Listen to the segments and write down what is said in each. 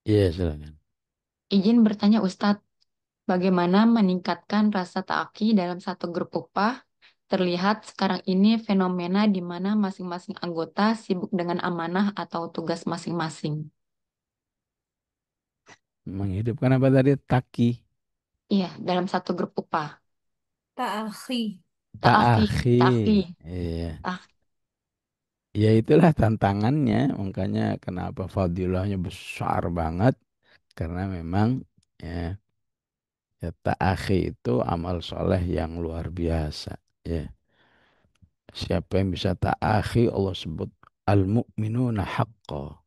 Iya, silakan. Izin bertanya Ustadz, bagaimana meningkatkan rasa ta'aki dalam satu grup upah? Terlihat sekarang ini fenomena di mana masing-masing anggota sibuk dengan amanah atau tugas masing-masing. Menghidupkan apa tadi? Taki. Iya, dalam satu grup upah. Ta'akhi. Ta'aki, Ta'akhi. ta'aki, Iya. ta'aki. Ya itulah tantangannya. Makanya kenapa fadilahnya besar banget. Karena memang ya, ya ta'akhi itu amal soleh yang luar biasa. Ya. Siapa yang bisa ta'akhi Allah sebut al-mu'minuna haqqa.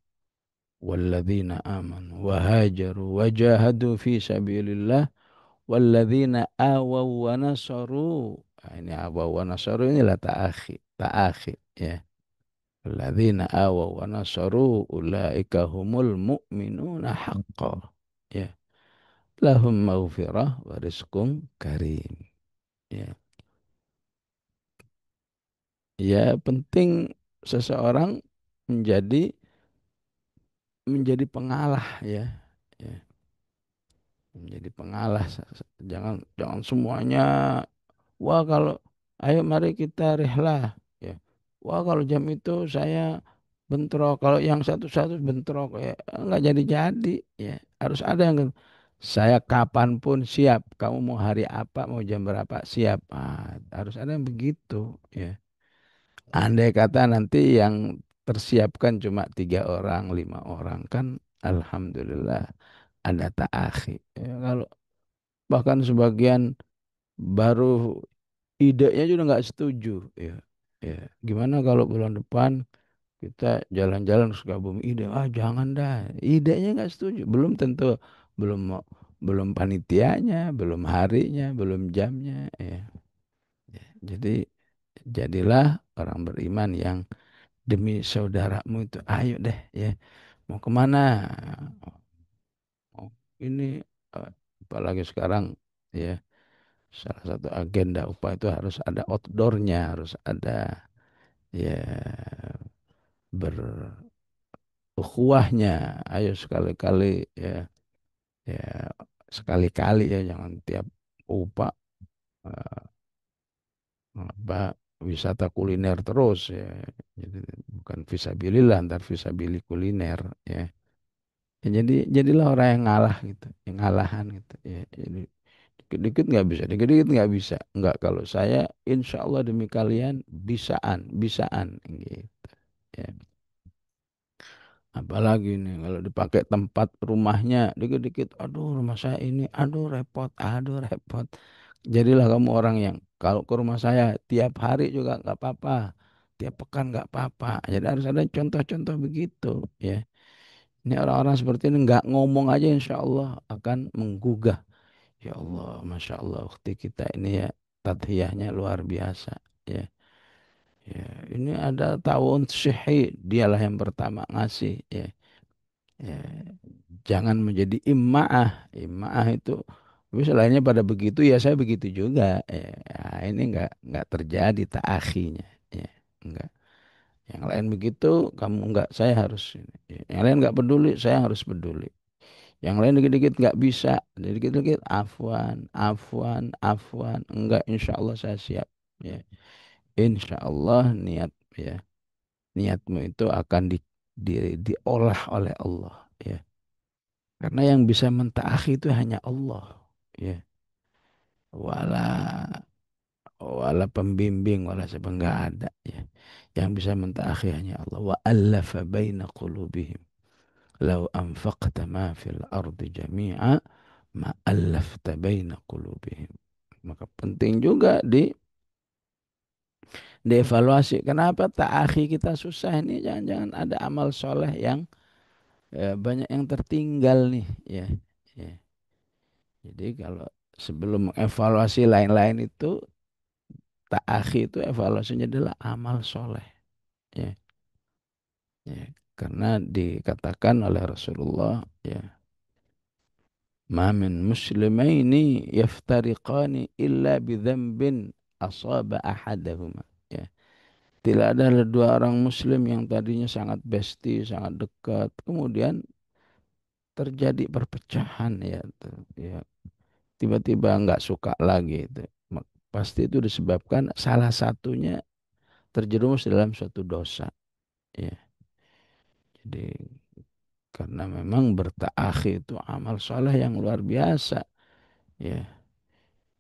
Walladzina amanu wa hajaru wa jahadu fi sabilillah walladzina awaw wa nasaru. Nah, ini awaw wa nasaru inilah ta'akhi. Ta'akhi ya. Alladzina awaw wa nasaru ulaika humul mu'minuna haqqa. Ya. Lahum maghfirah wa rizqum karim. Ya. Ya penting seseorang menjadi menjadi pengalah ya. Ya. Menjadi pengalah. Jangan jangan semuanya. Wah kalau ayo mari kita rihlah ya. Wah kalau jam itu saya bentrok. Kalau yang satu-satu bentrok ya nggak jadi-jadi ya. Harus ada yang saya kapanpun siap. Kamu mau hari apa, mau jam berapa siap. Ah, harus ada yang begitu ya. Andai kata nanti yang tersiapkan cuma 3 orang, 5 orang kan, alhamdulillah ada ta'akhi. Ya, kalau bahkan sebagian baru idenya juga nggak setuju ya. Ya, gimana kalau bulan depan kita jalan-jalan ke Sukabumi ide, ah jangan dah, idenya nggak setuju, belum tentu, belum belum panitianya, belum harinya, belum jamnya ya. Ya, jadi jadilah orang beriman yang demi saudaramu itu ayo deh ya, mau kemana. Oh, ini apalagi sekarang ya, salah satu agenda upah itu harus ada outdoornya, harus ada ya berukhuwahnya. Ayo sekali-kali ya, ya sekali-kali ya, jangan tiap upah eh, apa wisata kuliner terus ya. Jadi bukan visabilillah, ntar visabili kuliner ya. Ya, jadilah orang yang ngalah gitu, yang ngalahan gitu ya. Jadi dikit-dikit nggak bisa, dikit-dikit nggak bisa. Nggak, kalau saya insya Allah demi kalian bisaan, bisaan gitu. Ya. Apalagi nih kalau dipakai tempat rumahnya, dikit-dikit, aduh rumah saya ini, aduh repot, aduh repot. Jadilah kamu orang yang kalau ke rumah saya tiap hari juga nggak apa-apa, tiap pekan nggak apa-apa. Jadi harus ada contoh-contoh begitu ya. Ini orang-orang seperti ini nggak ngomong aja insya Allah akan menggugah. Ya Allah, Masya Allah, ukti kita ini ya tadhiyahnya luar biasa. Ya, ya, ini ada tawun syih, dialah yang pertama ngasih. Ya, ya, jangan menjadi ima'ah. Ima'ah itu, tapi selainnya pada begitu ya saya begitu juga. Ya, ya, ini nggak terjadi ta'akhinya. Ya, enggak. Yang lain begitu, kamu enggak, saya harus ini. Ya, yang lain nggak peduli, saya harus peduli. Yang lain dikit-dikit nggak bisa, dikit-dikit afwan, afwan, afwan. Enggak, insya Allah saya siap. Ya, insya Allah niat ya, niatmu itu akan diolah oleh Allah. Ya, karena yang bisa mentaati itu hanya Allah. Ya, wala wala pembimbing, wala siapa nggak ada. Ya, yang bisa mentaati hanya Allah. Wa allafa baina qulubihim. Lau anfaqta ma fil ardi jami'a ma allafta baina qulubihim. Maka penting juga dievaluasi. Kenapa ta'akhi kita susah ini? Jangan-jangan ada amal soleh yang banyak yang tertinggal nih. Ya, ya. Jadi kalau sebelum evaluasi lain-lain itu, ta'akhi itu evaluasinya adalah amal soleh. Ya, ya. Karena dikatakan oleh Rasulullah, ya, ma min muslimaini yaftariqani illa bidzambin asaba ahadahuma. Ya. Tidak ada dua orang muslim yang tadinya sangat bestie, sangat dekat. Kemudian terjadi perpecahan ya, ya tiba-tiba nggak suka lagi itu. Pasti itu disebabkan salah satunya terjerumus dalam suatu dosa. Ya, jadi karena memang bertaakhi itu amal soleh yang luar biasa. Ya,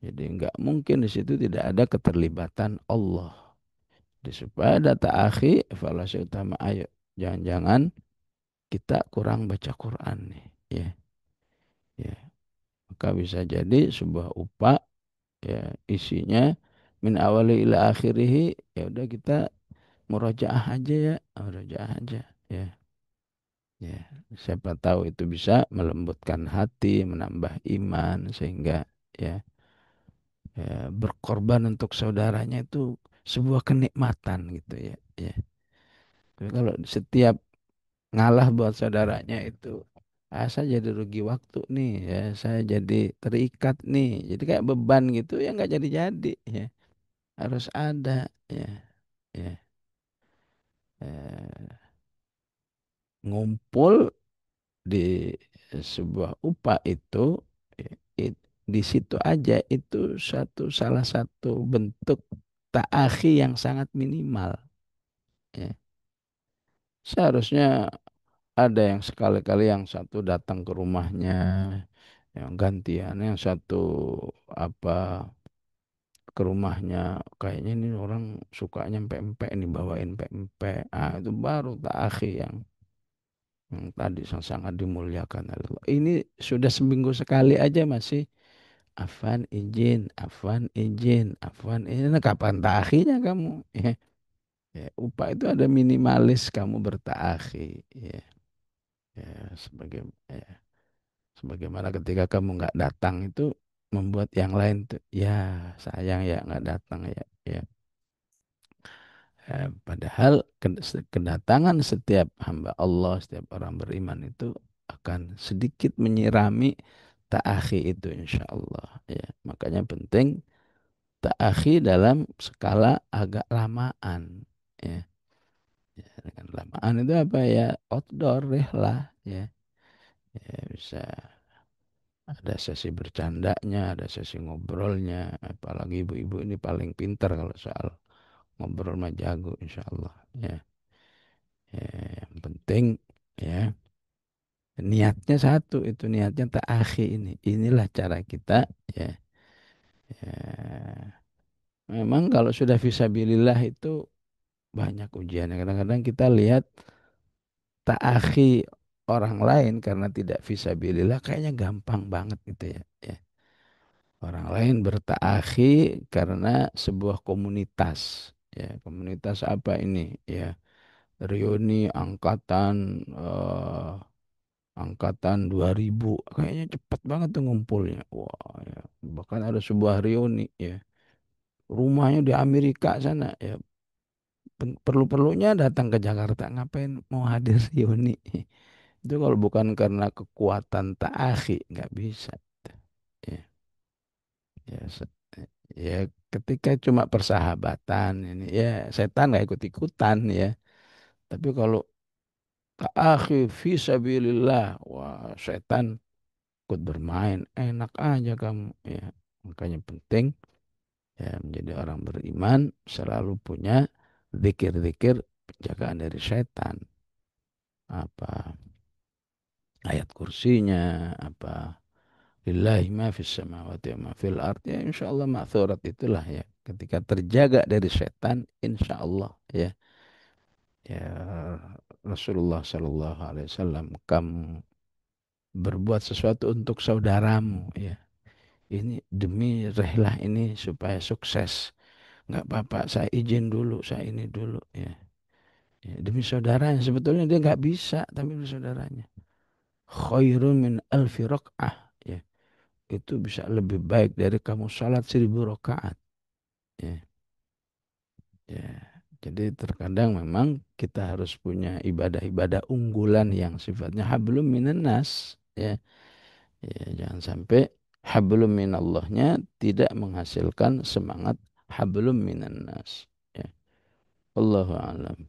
jadi nggak mungkin di situ tidak ada keterlibatan Allah. Jadi supaya ada taakhi, evaluasi utama, ayo jangan-jangan kita kurang baca Quran nih. Ya, ya. Maka bisa jadi sebuah upah ya isinya min awali ila akhirihi, ya udah kita murojaah aja ya, murojaah aja ya. Ya, siapa tahu itu bisa melembutkan hati, menambah iman sehingga ya, ya berkorban untuk saudaranya itu sebuah kenikmatan gitu ya. Ya. Tapi kalau setiap ngalah buat saudaranya itu, saya jadi rugi waktu nih ya, saya jadi terikat nih, jadi kayak beban gitu ya, nggak jadi-jadi ya. Harus ada ya, ya. Eh, ngumpul di sebuah upah itu, ya, di situ aja itu salah satu bentuk ta'akhi yang sangat minimal ya. Seharusnya ada yang sekali-kali yang satu datang ke rumahnya, yang gantian, yang satu apa ke rumahnya, kayaknya ini orang sukanya empek-empek nih, bawain empek-empek. Ah, itu baru ta'akhi yang tadi sangat dimuliakan Allah. Ini sudah seminggu sekali aja masih Afwan izin, Afwan ini. Nah, kapan taakhinya kamu? Ya, ya, upah itu ada minimalis kamu bertaakhi. Ya, ya, ya, sebagaimana ketika kamu nggak datang itu membuat yang lain tuh, ya sayang ya nggak datang ya. Ya. Padahal kedatangan setiap hamba Allah, setiap orang beriman itu akan sedikit menyirami ta'akhi itu insya Allah. Ya, makanya penting ta'akhi dalam skala agak lamaan. Ya, ya, dengan lamaan itu apa ya? Outdoor lah. Ya, ya bisa ada sesi bercandanya, ada sesi ngobrolnya. Apalagi ibu-ibu ini paling pintar kalau soal ngobrol mah jago insya Allah. Ya. Ya, yang penting ya niatnya satu, itu niatnya ta'akhi ini. Inilah cara kita ya. Ya. Memang kalau sudah fisabilillah itu banyak ujiannya. Kadang-kadang kita lihat ta'akhi orang lain karena tidak fisabilillah kayaknya gampang banget gitu ya. Ya. Orang lain bertaakhi karena sebuah komunitas. Ya, komunitas apa ini? Ya, reuni angkatan 2000 kayaknya cepat banget tuh ngumpulnya. Wah, ya. Bahkan ada sebuah reuni ya. Rumahnya di Amerika sana ya. Perlu-perlunya datang ke Jakarta, ngapain mau hadir reuni? Itu kalau bukan karena kekuatan ta'akhi nggak bisa. Ya, ya, ya ketika cuma persahabatan ini ya setan nggak ikut-ikutan ya. Tapi kalau ta'akhi fisabilillah, wah setan ikut bermain, enak aja kamu ya. Makanya penting ya menjadi orang beriman selalu punya zikir-zikir penjagaan dari setan. Apa ayat kursinya, apa lillahi ma fis samawati wa ma fil ard, ya insyaallah ma'thurat itulah ya. Ketika terjaga dari setan, insyaallah ya. Ya Rasulullah Shallallahu Alaihi Wasallam, kamu berbuat sesuatu untuk saudaramu ya. Ini demi rehlah ini supaya sukses. Nggak apa-apa, saya izin dulu, saya ini dulu ya. Ya, demi saudaranya, sebetulnya dia nggak bisa, tapi demi saudaranya. Khairun min alfi raq'ah ya. Itu bisa lebih baik dari kamu salat 1000 rakaat ya. Ya. Jadi terkadang memang kita harus punya ibadah-ibadah unggulan yang sifatnya hablum minan nas ya. Ya, jangan sampai hablum minallahnya tidak menghasilkan semangat hablum minan nas. Ya. Allahu a'lam.